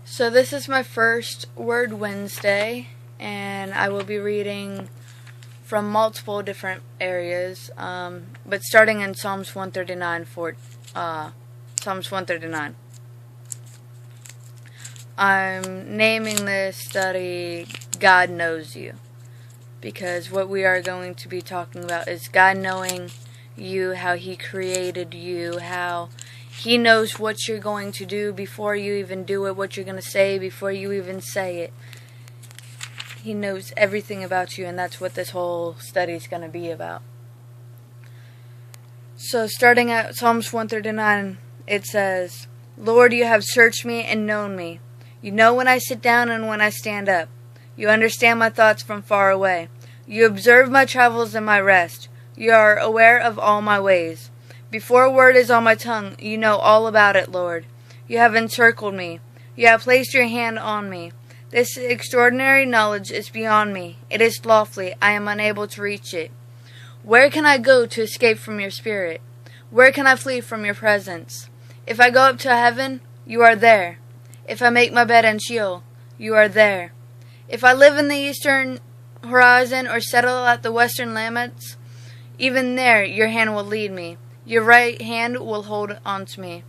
So this is my first Word Wednesday, and I will be reading from multiple different areas, but starting in Psalms 139 Psalms 139. I'm naming this study God Knows You, because what we are going to be talking about is God knowing you, how He created you, how He knows what you're going to do before you even do it, what you're going to say before you even say it. He knows everything about you, and that's what this whole study is going to be about. So starting at Psalms 139, it says, Lord, you have searched me and known me. You know when I sit down and when I stand up. You understand my thoughts from far away. You observe my travels and my rest. You are aware of all my ways. Before a word is on my tongue, you know all about it, Lord. You have encircled me. You have placed your hand on me. This extraordinary knowledge is beyond me. It is lofty. I am unable to reach it. Where can I go to escape from your spirit? Where can I flee from your presence? If I go up to heaven, you are there. If I make my bed in Sheol, you are there. If I live in the eastern horizon or settle at the western limits, even there your hand will lead me. Your right hand will hold on to me.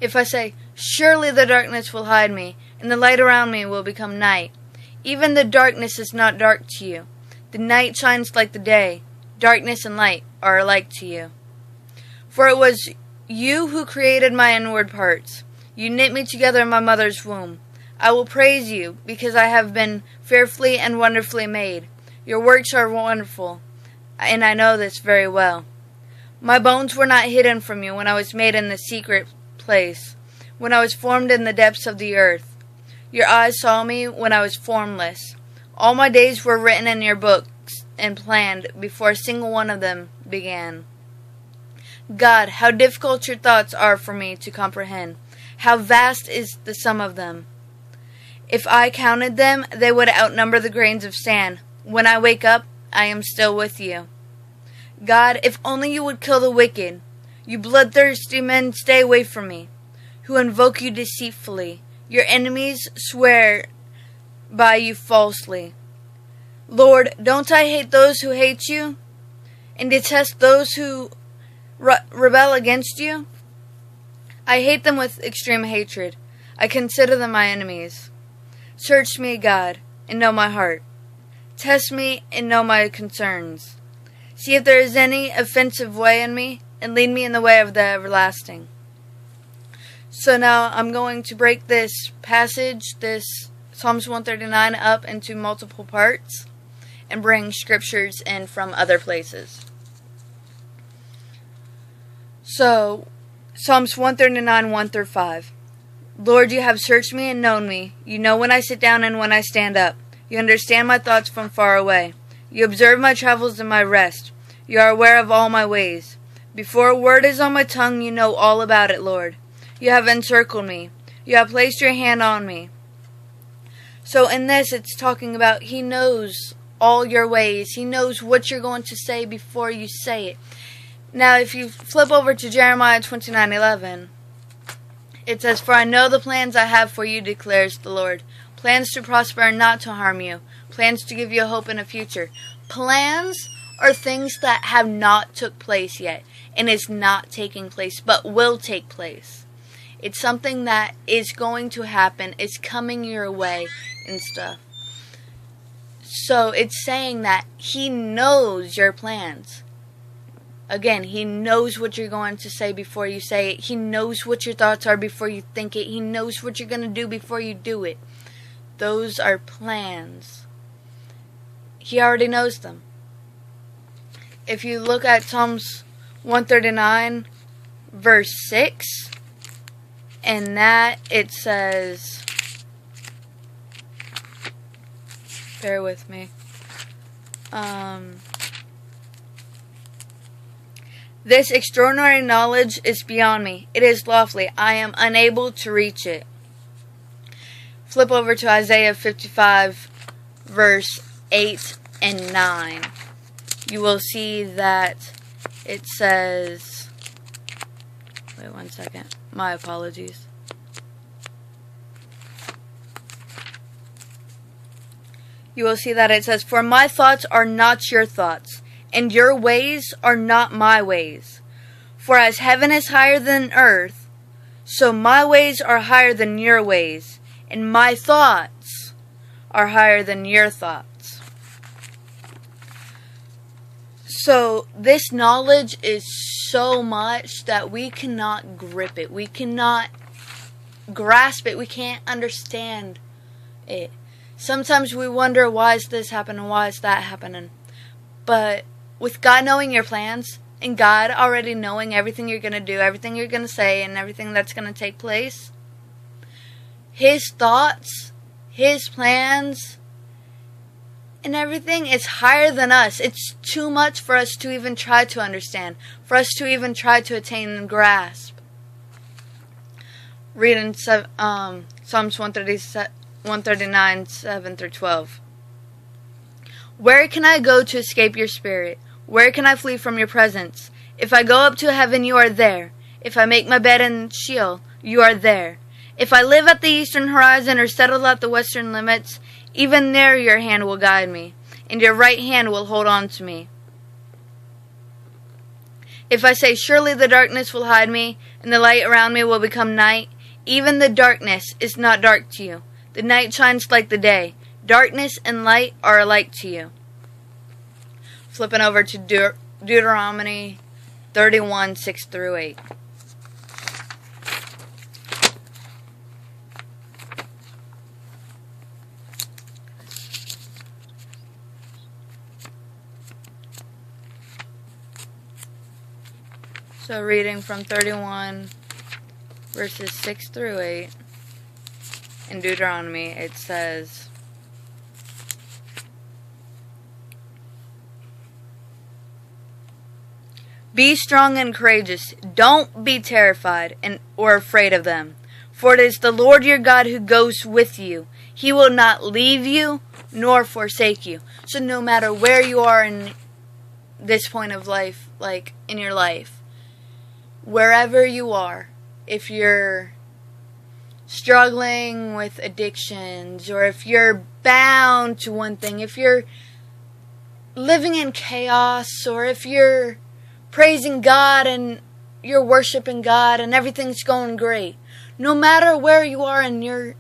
If I say, surely the darkness will hide me, and the light around me will become night. Even the darkness is not dark to you. The night shines like the day. Darkness and light are alike to you. For it was you who created my inward parts. You knit me together in my mother's womb. I will praise you, because I have been fearfully and wonderfully made. Your works are wonderful, and I know this very well. My bones were not hidden from you when I was made in the secret place, when I was formed in the depths of the earth. Your eyes saw me when I was formless. All my days were written in your books and planned before a single one of them began. God, how difficult your thoughts are for me to comprehend. How vast is the sum of them. If I counted them, they would outnumber the grains of sand. When I wake up, I am still with you. God, if only you would kill the wicked. You bloodthirsty men, stay away from me, who invoke you deceitfully. Your enemies swear by you falsely. Lord, don't I hate those who hate you, and detest those who rebel against you? I hate them with extreme hatred. I consider them my enemies. Search me, God, and know my heart. Test me and know my concerns. See if there is any offensive way in me, and lead me in the way of the everlasting. So now I'm going to break this passage, this Psalms 139, up into multiple parts and bring scriptures in from other places. So, Psalms 139, 1 through 5. Lord, you have searched me and known me. You know when I sit down and when I stand up. You understand my thoughts from far away. You observe my travels and my rest. You are aware of all my ways. Before a word is on my tongue, you know all about it, Lord. You have encircled me. You have placed your hand on me. So in this, it's talking about He knows all your ways. He knows what you're going to say before you say it. Now, if you flip over to Jeremiah 29:11, it says, For I know the plans I have for you, declares the Lord. Plans to prosper and not to harm you. Plans to give you a hope in a future. Plans are things that have not took place yet, and is not taking place, but will take place. It's something that is going to happen, is coming your way and stuff. So it's saying that He knows your plans. Again, He knows what you're going to say before you say it. He knows what your thoughts are before you think it. He knows what you're going to do before you do it. Those are plans. He already knows them. If you look at Psalms 139, verse 6, and that it says, bear with me, this extraordinary knowledge is beyond me. It is lofty. I am unable to reach it. Flip over to Isaiah 55, verse 8 and 9. You will see that it says, wait one second, my apologies. you will see that it says, "For my thoughts are not your thoughts, and your ways are not my ways. For as heaven is higher than earth, so my ways are higher than your ways, and my thoughts are higher than your thoughts." So this knowledge is so much that we cannot grip it. We cannot grasp it. We can't understand it. Sometimes we wonder, why is this happening? Why is that happening? But with God knowing your plans, and God already knowing everything you're going to do, everything you're going to say, and everything that's going to take place, His thoughts, His plans, and everything is higher than us. It's too much for us to even try to understand, for us to even try to attain and grasp. Read in Psalms 139, 7 through 12. "Where can I go to escape your spirit? Where can I flee from your presence? If I go up to heaven, you are there. If I make my bed in Sheol, you are there. If I live at the eastern horizon or settle at the western limits, even there your hand will guide me, and your right hand will hold on to me. If I say, surely the darkness will hide me, and the light around me will become night, even the darkness is not dark to you. The night shines like the day. Darkness and light are alike to you." Flipping over to Deuteronomy 31, 6 through 8. So reading from 31 verses 6 through 8 in Deuteronomy, it says, "Be strong and courageous. Don't be terrified or afraid of them. For it is the Lord your God who goes with you. He will not leave you nor forsake you." So no matter where you are in this point of life, like in your life, wherever you are, if you're struggling with addictions, or if you're bound to one thing, if you're living in chaos, or if you're praising God and you're worshiping God and everything's going great, no matter where you are in your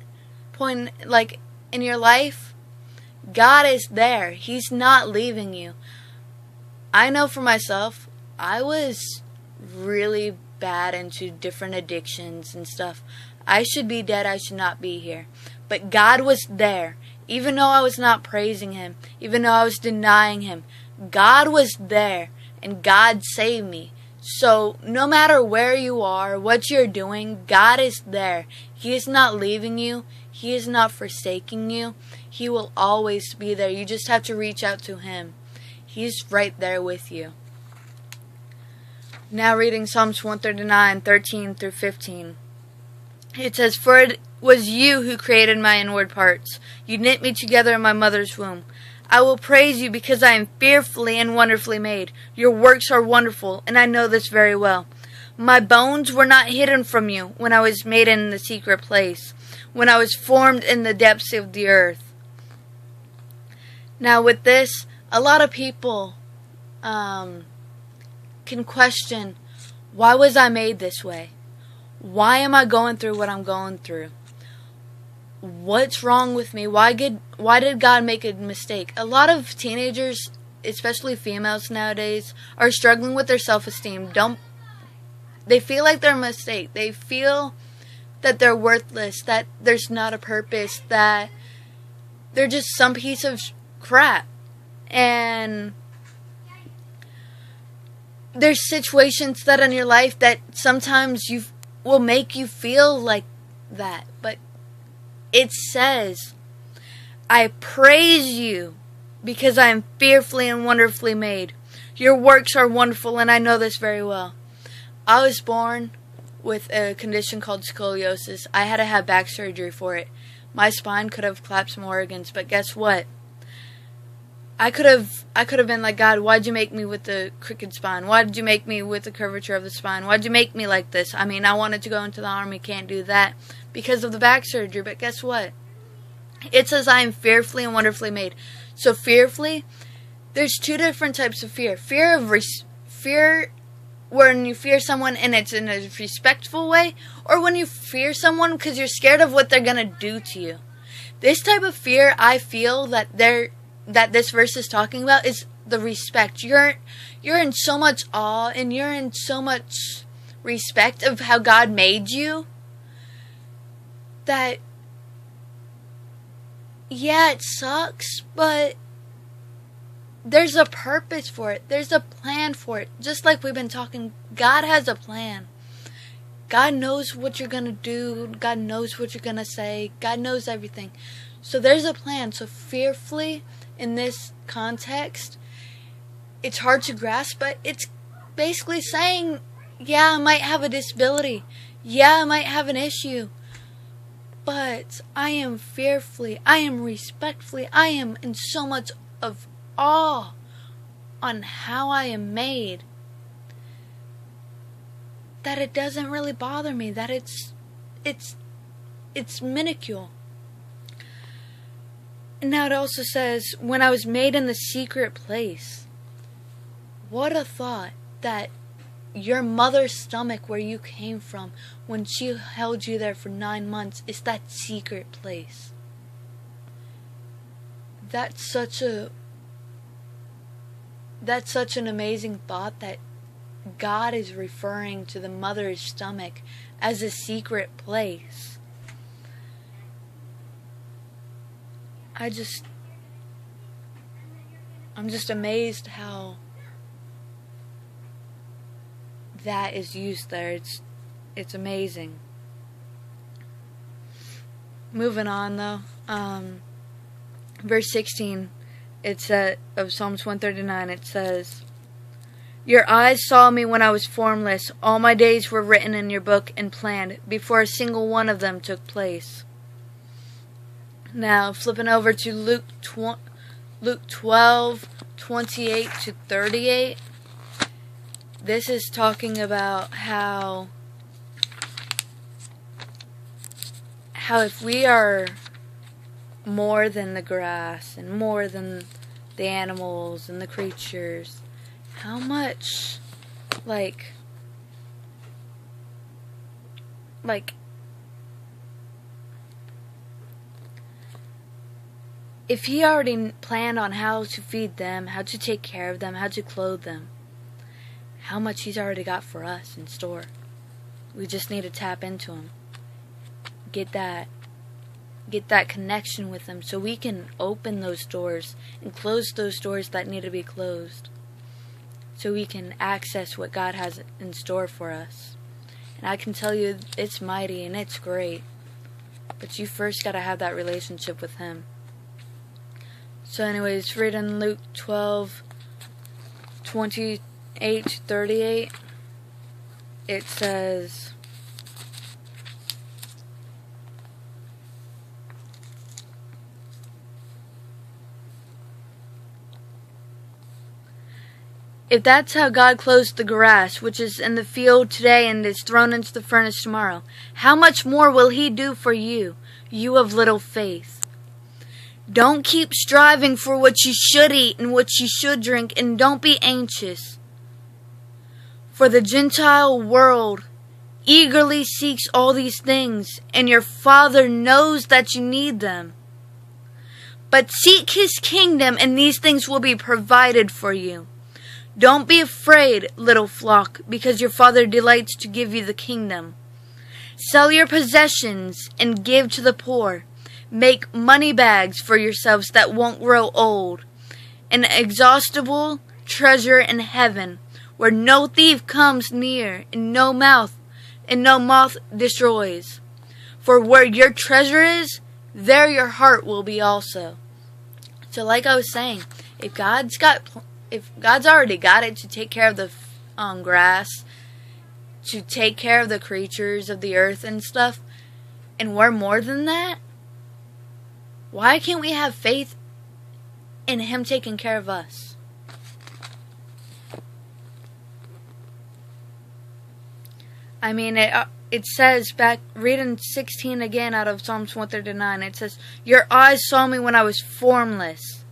point, like in your life, God is there. He's not leaving you. I know for myself, I was really bad into different addictions and stuff. I should be dead. I should not be here. But God was there. Even though I was not praising Him, even though I was denying Him, God was there, and God saved me. So no matter where you are, what you're doing, God is there. He is not leaving you. He is not forsaking you. He will always be there. You just have to reach out to Him. He's right there with you. Now reading Psalms 139, 13 through 15. It says, "For it was you who created my inward parts. You knit me together in my mother's womb. I will praise you because I am fearfully and wonderfully made. Your works are wonderful, and I know this very well. My bones were not hidden from you when I was made in the secret place, when I was formed in the depths of the earth." Now with this, a lot of people can question, why was I made this way? Why am I going through what I'm going through? What's wrong with me? Why did God make a mistake? A lot of teenagers, especially females nowadays, are struggling with their self-esteem. They feel like they're a mistake. They feel that they're worthless, that there's not a purpose, that they're just some piece of crap. And there's situations that in your life that sometimes will make you feel like that. But it says, "I praise you because I am fearfully and wonderfully made. Your works are wonderful, and I know this very well." I was born with a condition called scoliosis. I had to have back surgery for it. My spine could have collapsed some organs, but guess what? I could have been like, "God, why'd you make me with the crooked spine? Why did you make me with the curvature of the spine? Why'd you make me like this? I mean, I wanted to go into the army, can't do that because of the back surgery." But guess what? It says, I am fearfully and wonderfully made. So fearfully, there's two different types of fear. Fear when you fear someone and it's in a respectful way, or when you fear someone because you're scared of what they're going to do to you. This type of fear I feel that this verse is talking about is the respect. You're in so much awe and you're in so much respect of how God made you that, yeah, it sucks, but there's a purpose for it. There's a plan for it. Just like we've been talking, God has a plan. God knows what you're going to do. God knows what you're going to say. God knows everything. So there's a plan. So fearfully, in this context, it's hard to grasp, but it's basically saying, yeah, I might have a disability. Yeah, I might have an issue. But I am fearfully, I am respectfully, I am in so much of awe on how I am made that it doesn't really bother me, that it's minuscule. And now it also says, when I was made in the secret place. What a thought that your mother's stomach, where you came from, when she held you there for 9 months, is that secret place. That's such an amazing thought that God is referring to the mother's stomach as a secret place. I'm just amazed how that is used there. It's amazing. Moving on though, verse 16, of Psalms 139, it says, your eyes saw me when I was formless. All my days were written in your book and planned before a single one of them took place. Now, flipping over to Luke 12:28 to 38. This is talking about how if we are more than the grass and more than the animals and the creatures, how much, like if he already planned on how to feed them, how to take care of them, how to clothe them, how much he's already got for us in store. We just need to tap into him. Get that connection with him so we can open those doors and close those doors that need to be closed. So we can access what God has in store for us. And I can tell you it's mighty and it's great. But you first got to have that relationship with him. So anyways, read in Luke 12:28 to 38. It says, if that's how God clothes the grass, which is in the field today and is thrown into the furnace tomorrow, how much more will he do for you, you of little faith? Don't keep striving for what you should eat and what you should drink, and don't be anxious. For the Gentile world eagerly seeks all these things, and your Father knows that you need them. But seek his kingdom, and these things will be provided for you. Don't be afraid, little flock, because your Father delights to give you the kingdom. Sell your possessions and give to the poor. Make money bags for yourselves that won't grow old, an inexhaustible treasure in heaven, where no thief comes near and no moth destroys. For where your treasure is, there your heart will be also. So like I was saying, if God's already got it to take care of the grass, to take care of the creatures of the earth and stuff, and we're more than that, why can't we have faith in him taking care of us? I mean, it says back, reading 16 again out of Psalms 139, it says, your eyes saw me when I was formless.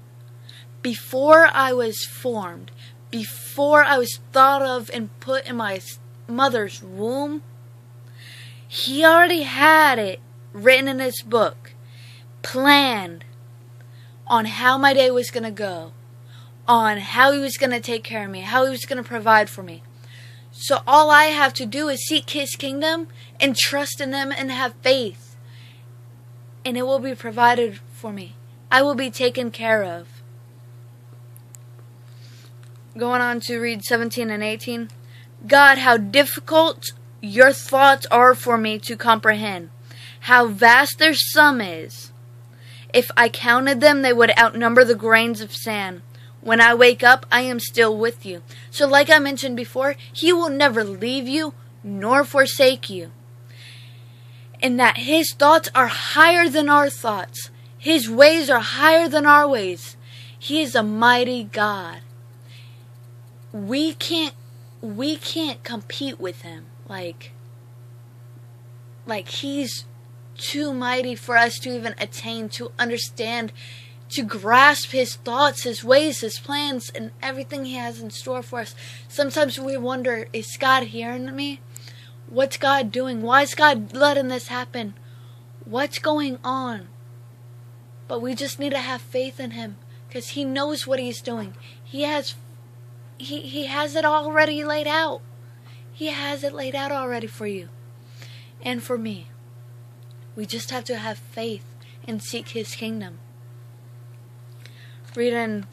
Before I was formed, before I was thought of and put in my mother's womb, he already had it written in his book, planned on how my day was going to go, on how he was going to take care of me, how he was going to provide for me. So all I have to do is seek his kingdom and trust in him and have faith. And it will be provided for me. I will be taken care of. Going on to read 17 and 18. God, how difficult your thoughts are for me to comprehend. How vast their sum is. If I counted them, they would outnumber the grains of sand. When I wake up, I am still with you. So like I mentioned before, he will never leave you nor forsake you. And that his thoughts are higher than our thoughts. His ways are higher than our ways. He is a mighty God. We can't compete with him. Like he's too mighty for us to even attain, to understand, to grasp his thoughts, his ways, his plans, and everything he has in store for us. Sometimes we wonder, is God hearing me? What's God doing? Why is God letting this happen? What's going on? But we just need to have faith in him, because he knows what he's doing. He has it already laid out. He has it laid out already for you and for me. We just have to have faith and seek his kingdom. Reading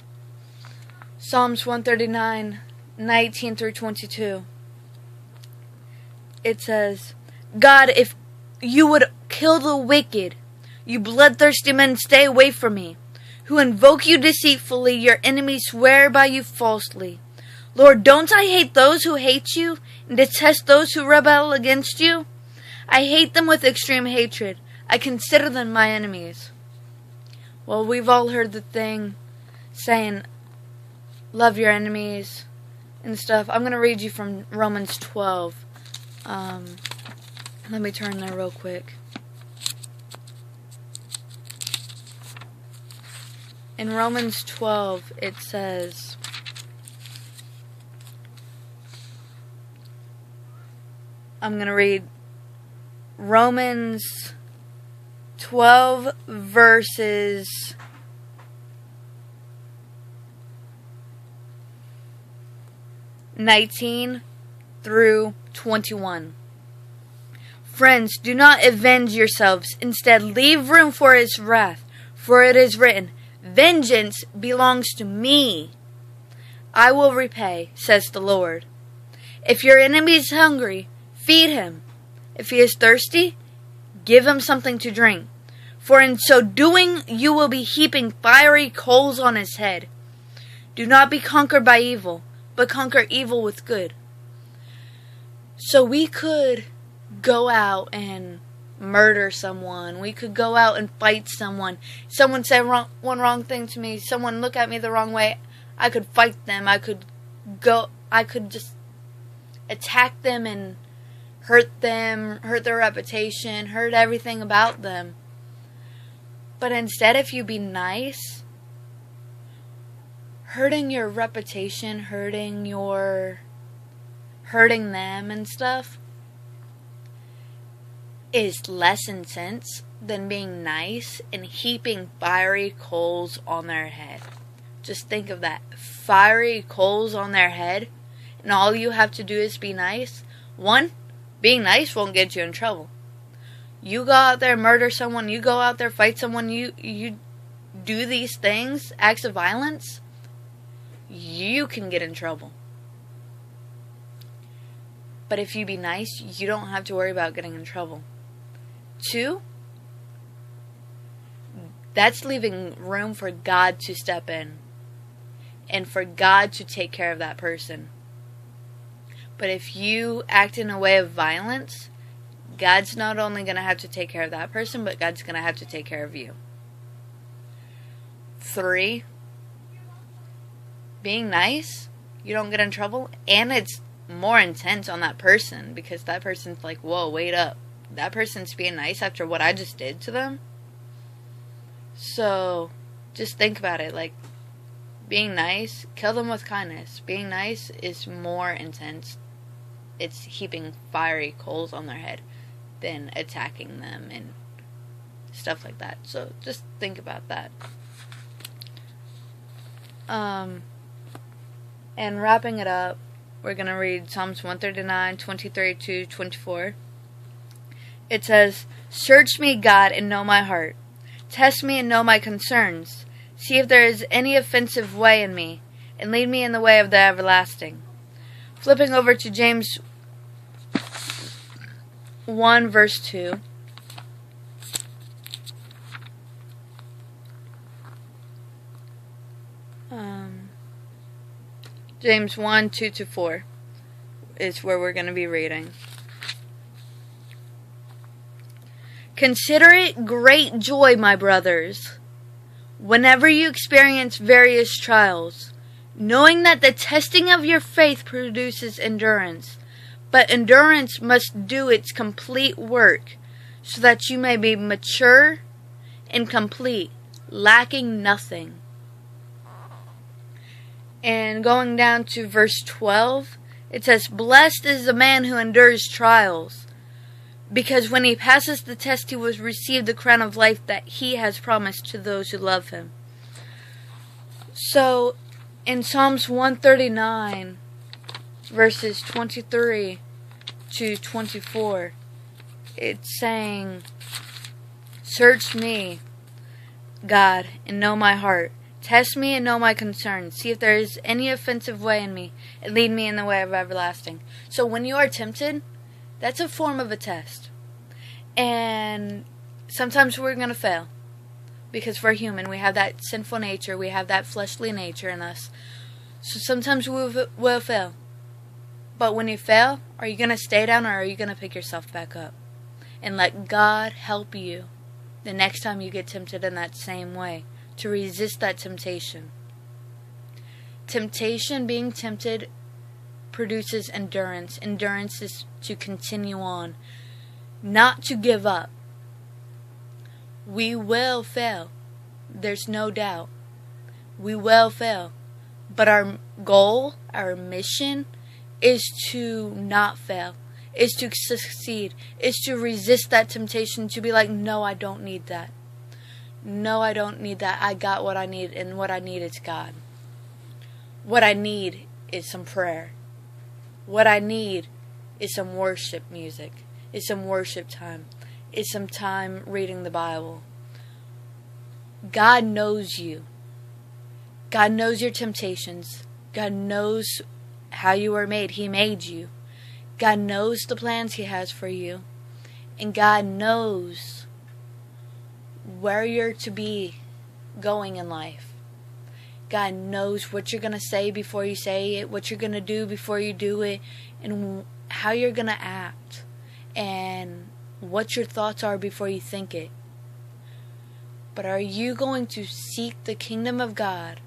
Psalms 139, 19 through 22. It says, God, if you would kill the wicked, you bloodthirsty men, stay away from me. Who invoke you deceitfully, your enemies swear by you falsely. Lord, don't I hate those who hate you and detest those who rebel against you? I hate them with extreme hatred. I consider them my enemies. Well, we've all heard the thing saying, love your enemies and stuff. I'm going to read you from Romans 12. Let me turn there real quick. In Romans 12, it says, I'm going to read Romans 12 verses 19 through 21. Friends, do not avenge yourselves. Instead, leave room for his wrath. For it is written, vengeance belongs to me. I will repay, says the Lord. If your enemy is hungry, feed him. If he is thirsty, give him something to drink. For in so doing, you will be heaping fiery coals on his head. Do not be conquered by evil, but conquer evil with good. So we could go out and murder someone. We could go out and fight someone. Someone say one wrong thing to me. Someone look at me the wrong way. I could fight them. I could just attack them and hurt them, hurt their reputation, hurt everything about them. But instead, if you be nice, hurting your reputation, hurting them and stuff is less intense than being nice and heaping fiery coals on their head. Just think of that. Fiery coals on their head, and all you have to do is be nice. One, being nice won't get you in trouble. You go out there, murder someone, you go out there, fight someone, you do these things, acts of violence, you can get in trouble. But if you be nice, you don't have to worry about getting in trouble. 2, that's leaving room for God to step in and for God to take care of that person. But if you act in a way of violence, God's not only going to have to take care of that person, but God's going to have to take care of you. 3, being nice, you don't get in trouble, and it's more intense on that person, because that person's like, whoa, wait up. That person's being nice after what I just did to them. So, just think about it. Like, being nice, kill them with kindness. Being nice is more intense. It's heaping fiery coals on their head than attacking them and stuff like that. So, just think about that. And wrapping it up, we're going to read Psalms 139, 23 to 24. It says, "Search me, God, and know my heart. Test me and know my concerns. See if there is any offensive way in me, and lead me in the way of the everlasting." Flipping over to James 1, verse 2. James 1, 2 to 4 is where we're going to be reading. "Consider it great joy, my brothers, whenever you experience various trials, knowing that the testing of your faith produces endurance. But endurance must do its complete work, so that you may be mature and complete, lacking nothing." And going down to verse 12, it says, "Blessed is the man who endures trials, because when he passes the test, he will receive the crown of life that he has promised to those who love him." So, in Psalms 139, verses 23 to 24, it's saying, "Search me, God, and know my heart. Test me and know my concerns. See if there is any offensive way in me, and lead me in the way of everlasting." So when you are tempted, that's a form of a test. And sometimes we're going to fail, because we're human. We have that sinful nature. We have that fleshly nature in us. So sometimes we'll fail. But when you fail, are you going to stay down, or are you going to pick yourself back up and let God help you the next time you get tempted in that same way, to resist that temptation? Temptation, being tempted, produces endurance. Endurance is to continue on, not to give up. We will fail. There's no doubt. We will fail. But our goal, our mission, is to not fail, is to succeed, is to resist that temptation, to be like, no, I don't need that. No, I don't need that. I got what I need, and what I need is God. What I need is some prayer. What I need is some worship music, is some worship time, is some time reading the Bible. God knows you. God knows your temptations. God knows how you were made. He made you. God knows the plans He has for you. And God knows where you're to be going in life. God knows what you're going to say before you say it, what you're going to do before you do it, and how you're going to act, and what your thoughts are before you think it. But are you going to seek the kingdom of God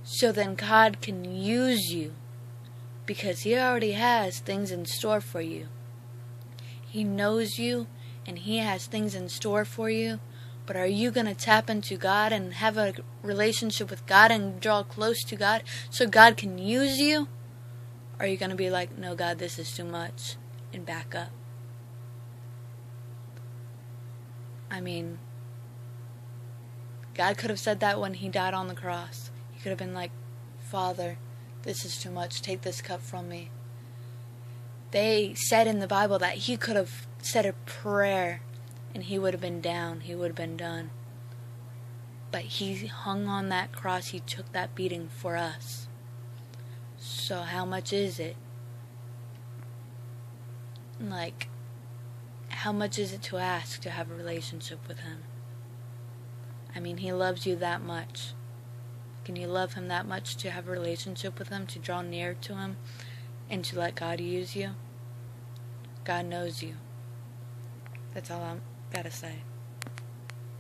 so then God can use you? Because He already has things in store for you. He knows you, and He has things in store for you. But are you going to tap into God and have a relationship with God and draw close to God so God can use you? Or are you going to be like, no, God, this is too much, and back up? I mean, God could have said that when He died on the cross. He could have been like, Father, this is too much. Take this cup from me. They said in the Bible that He could have said a prayer and He would have been down. He would have been done. But He hung on that cross. He took that beating for us. So how much is it? Like, how much is it to ask to have a relationship with Him? I mean, He loves you that much. Can you love Him that much to have a relationship with Him, to draw near to Him, and to let God use you? God knows you. That's all I've got to say.